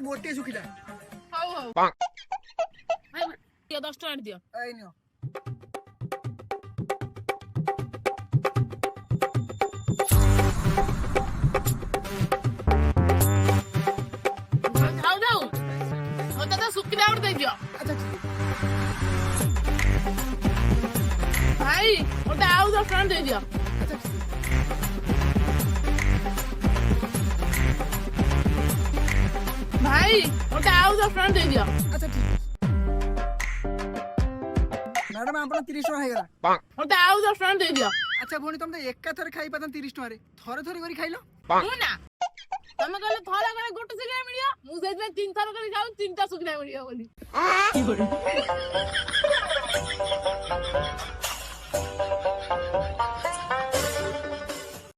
गोटे सुखिला दियो 10 टଙ୍କା दियो एई नियो जाऊ जाऊ होता तो सुखिला और दे दियो अच्छा भाई होता आउ 10 टଙ୍କା दे दियो भाई होता आउ 10 टଙ୍କା दे दियो अच्छा ठीक मैडम आपण 30 टका हेगला होता आउ 10 टଙ୍କା दे दियो अच्छा भोनी तुम तो एका थरे खाई पातन 30 टका रे थरे थरे करी खाइलो ମୁଁ ନା ତମେ କହିଲେ ଥରେ କରେ ଗୋଟେ ଶୁଖିଲା ମିଳିବ ମୁଁ ସେଇଥିପାଇଁ 3 ଥର କରି ଖାଉ 3ଟା ଶୁଖିଲା ମିଳିବ ବୋଲି